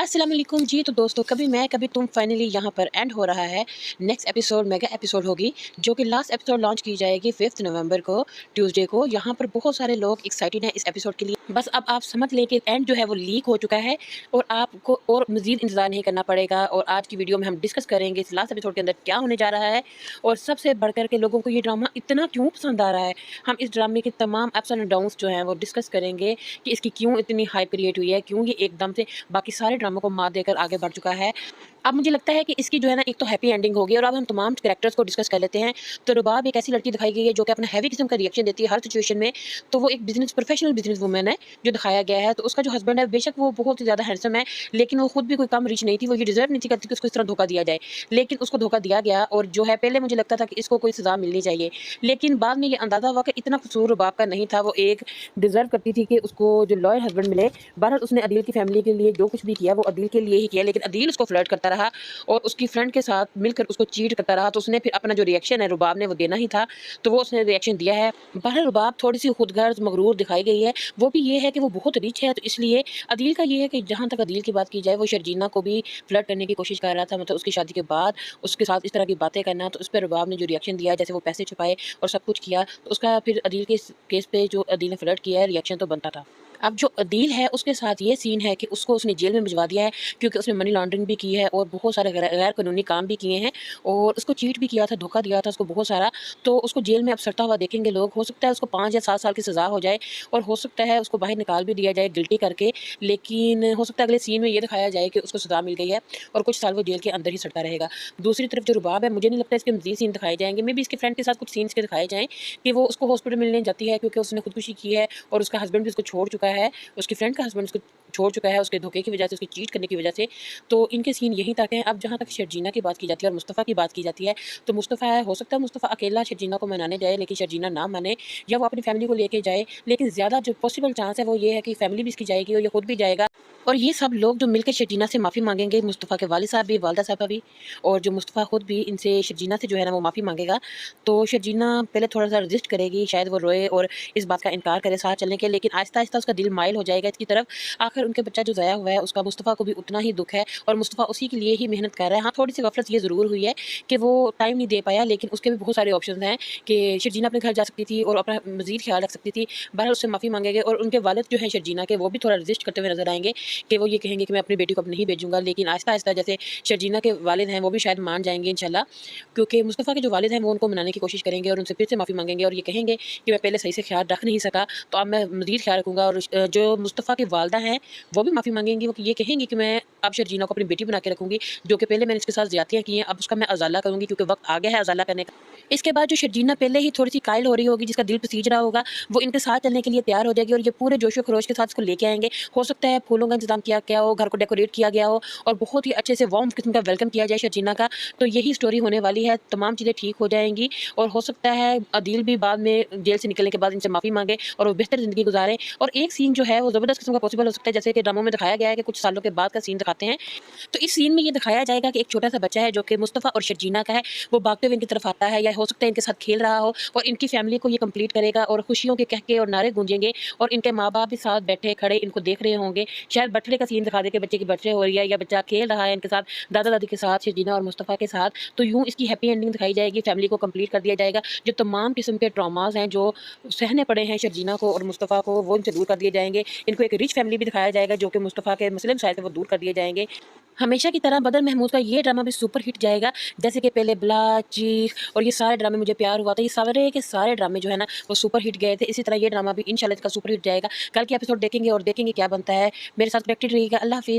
अस्सलाम वालेकुम जी। तो दोस्तों कभी मैं कभी तुम फाइनली यहाँ पर एंड हो रहा है। नेक्स्ट एपिसोड मेगा एपिसोड होगी जो कि लास्ट एपिसोड लॉन्च की जाएगी 5 नवंबर को, ट्यूसडे को। यहाँ पर बहुत सारे लोग एक्साइटेड हैं इस एपिसोड के लिए। बस अब आप समझ लें कि एंड जो है वो लीक हो चुका है और आपको और मज़ीद इंतज़ार नहीं करना पड़ेगा। और आज की वीडियो में हम डिस्कस करेंगे इस लास्ट एपिसोड के अंदर क्या होने जा रहा है और सबसे बढ़कर के लोगों को ये ड्रामा इतना क्यों पसंद आ रहा है। हम इस ड्रामे के तमाम अप्स एंड डाउन्स जो हैं वो डिस्कस करेंगे कि इसकी क्यों इतनी हाइप क्रिएट हुई है, क्यों ये एकदम से बाकी सारे ड्रामों को मात देकर आगे बढ़ चुका है। अब मुझे लगता है कि इसकी जो है ना एक तो हैप्पी एंडिंग होगी। और अब हम तमाम कैरेक्टर्स को डिस्कस कर लेते हैं। तो रुबाब एक ऐसी लड़की दिखाई गई है जो कि अपना हैवी किस्म का रिएक्शन देती है हर सिचुएशन में। तो वो एक प्रोफेशनल बिजनेस वूमन है जो दिखाया गया है। तो उसका जो हस्बैंड है बेशक वो बहुत ही ज़्यादा हैंडसम है, लेकिन वो खुद भी कोई कम रिच नहीं थी। वो ये डिजर्व नहीं थी करती कि उसको इस तरह धोखा दिया जाए, लेकिन उसको धोखा दिया गया। और जो है पहले मुझे लगता था कि इसको कोई सज़ा मिलनी चाहिए, लेकिन बाद में ये अंदाज़ा हुआ कि इतना कसूर रुबाब का नहीं था। वो एक डिजर्व करती थी कि उसको जो लॉयल हस्बैंड मिले। बहरहाल उसने अदील की फैमिली के लिए जो कुछ भी किया वो अदील के लिए ही किया, लेकिन अदील उसको फ्लर्ट करता रहा और उसकी फ्रेंड के साथ मिलकर उसको चीट करता रहा। तो उसने फिर अपना जो रिएक्शन है रुबाब ने वो देना ही था, तो वो उसने रिएक्शन दिया है। बहरहाल रुबाब थोड़ी सी खुदगर्ज मगरूर दिखाई गई है। वो भी ये है कि वो बहुत रिच है, तो इसलिए अदील का ये है कि जहाँ तक अदील की बात की जाए वो शर्जीना को भी फ्लर्ट करने की कोशिश कर रहा था, मतलब उसकी शादी के बाद उसके साथ इस तरह की बातें करना। तो उस पर रुबाब ने जो रिएक्शन दिया, जैसे वो पैसे छुपाए और सब कुछ किया, तो उसका फिर अदील के केस पे जो अदील ने फ्लर्ट किया है रिएक्शन तो बनता था। अब जो अदील है उसके साथ ये सीन है कि उसको उसने जेल में भिजवा दिया है, क्योंकि उसने मनी लॉन्ड्रिंग भी की है और बहुत सारे गैर कानूनी काम भी किए हैं और उसको चीट भी किया था, धोखा दिया था उसको बहुत सारा। तो उसको जेल में अब सड़ता हुआ देखेंगे लोग। हो सकता है उसको 5 या 7 साल की सज़ा हो जाए और हो सकता है उसको बाहर निकाल भी दिया जाए गिल्टी करके। लेकिन हो सकता है अगले सीन में ये दिखाया जाए कि उसको सज़ा मिल गई है और कुछ साल वो जेल के अंदर ही सड़ता रहेगा। दूसरी तरफ जो रुबाब है, मुझे नहीं लगता इसके मज़ीद सीन दिखाए जाएंगे। मे बी इसके फ्रेंड के साथ कुछ सीन्स के दिखाए जाएँ कि वो उसको हॉस्पिटल मिलने जाती है क्योंकि उसने खुदकुशी की है और उसका हस्बैंड भी उसको छोड़ चुका है। उसकी फ्रेंड का हस्बैंड उसको छोड़ चुका है उसके धोखे की वजह से, उसकी चीट करने की वजह से। तो इनके सीन यहीं तक हैं। अब जहाँ तक शर्जीना की बात की जाती है और मुस्तफ़ा की बात की जाती है, तो मुस्तफ़ा है, हो सकता है मुस्तफ़ा अकेला शर्जीना को मनाने जाए लेकिन शर्जीना ना माने, या वो अपनी फैमिली को लेके जाए। लेकिन ज़्यादा जो पॉसिबल चांस है वो ये है कि फैमिली भी इसकी जाएगी और ये खुद भी जाएगा। और ये सब लोग जो मिलकर शर्जीना से माफ़ी मांगेंगे, मुस्तफ़ा के वालिद साहब भी, वालदा साहबा भी, और जो मुस्तफ़ा खुद भी इनसे शर्जीना से जो है ना वो माफ़ी मांगेगा। तो शर्जीना पहले थोड़ा सा रजिस्ट करेगी, शायद वो रोए और इस बात का इनकार करे साथ चलने के, लेकिन आहिस्ता आहिस्ता उसका दिल माइल हो जाएगा इसकी तरफ। आखिर उनके बच्चा जो ज़ाया हुआ है उसका मुस्तफ़ा को भी उतना ही दुख है और मुस्तफ़ा उसी के लिए ही मेहनत कर रहा है। हाँ, थोड़ी सी गफलत ये ज़रूर हुई है कि वो टाइम नहीं दे पाया, लेकिन उसके भी बहुत सारे ऑप्शन हैं कि शर्जीना अपने घर जा सकती थी और अपना मज़ीद ख्याल रख सकती थी। बहरहाल उससे माफ़ी मांगेंगे और उनके वालिद जो हैं शर्जीना के, वो भी थोड़ा रजिस्ट करते हुए नजर आएंगे कि वो ये कहेंगे कि मैं अपनी बेटी को अब नहीं भेजूंगा। लेकिन आहिस्ता आहिस्ता जैसे शर्जीना के वालिद हैं वो भी शायद मान जाएंगे इंशाल्लाह, क्योंकि मुस्तफ़ा के जो वालिद हैं वो उनको मनाने की कोशिश करेंगे और उनसे फिर से माफ़ी मांगेंगे और ये कहेंगे कि मैं पहले सही से ख्याल रख नहीं सका, तो अब मैं मज़ीद ख्याल रखूँगा। और जो मुस्तफ़ा की वालदा हैं वो भी माफ़ी मांगेंगी। वो ये कहेंगी कि मैं अब शर्जीना को अपनी बेटी बना के रखूँगी, जो कि पहले मैंने इसके साथ ज़्यादतियाँ की हैं, अब उसका मैं अज़ाला करूँगी क्योंकि वक्त आ गया है अज़ाला करने का। इसके बाद जो शर्जीना पहले ही थोड़ी सी कायल हो रही होगी, जिसका दिल पसीज रहा होगा, वो इनके साथ चलने के लिए तैयार हो जाएगी और ये पूरे जोशो खरोश के साथ इसको लेके आएंगे। हो सकता है फूलों का इंतजाम किया गया हो, घर को डेकोरेट किया गया हो और बहुत ही अच्छे से वार्म किस्म का वेलकम किया जाए शर्जीना का। तो यही स्टोरी होने वाली है, तमाम चीज़ें ठीक हो जाएंगी और हो सकता है अदील भी बाद में जेल से निकलने के बाद इनसे माफ़ी मांगे और वो बेहतर ज़िंदगी गुजारें। और एक सीन जो है वो ज़बरदस्त किस्म का पॉसिबल हो सकता है, जैसे कि ड्रामों में दिखाया गया है कि कुछ सालों के बाद का सीन दिखाते हैं। तो इस सीन में ये दिखाया जाएगा कि एक छोटा सा बच्चा है जो कि मुस्तफ़ा और शर्जीना का है, वो भागते हुए इनकी तरफ आता है, या हो सकता है इनके साथ खेल रहा हो और इनकी फैमिली को ये कंप्लीट करेगा और खुशियों के कहके और नारे गूंजेंगे और इनके माँ बाप भी साथ बैठे खड़े इनको देख रहे होंगे। शायद बर्थडे का सीन दिखा दे कि बच्चे की बर्थडे हो रही है या बच्चा खेल रहा है इनके साथ, दादा दादी के साथ, शर्जीना और मुस्तफ़ा के साथ। तो यूँ इसकी हैप्पी एंडिंग दिखाई जाएगी, फैमिली को कंप्लीट कर दिया जाएगा। जो तमाम किस्म के ट्रॉमास हैं जो सहने पड़े हैं शर्जीना को और मुस्तफ़ा को, वो इनसे दूर कर दिए जाएंगे। इनको एक रिच फैमिली भी दिखाया जाएगा जो कि मुस्तफ़ा के मुस्लिम साइड से वो दूर कर दिए जाएंगे। हमेशा की तरह बदर महमूद का ये ड्रामा भी सुपर हिट जाएगा, जैसे कि पहले ब्ला, चीख और ये सारे ड्रामे मुझे प्यार हुआ था, ये सारे के सारे ड्रामे जो है ना वो सुपर हिट गए थे। इसी तरह ये ड्रामा भी इंशाल्लाह इसका सुपर हिट जाएगा। कल के एपिसोड देखेंगे और देखेंगे क्या बनता है। मेरे साथ कनेक्टेड रहिएगा। अल्लाह हाफिज़।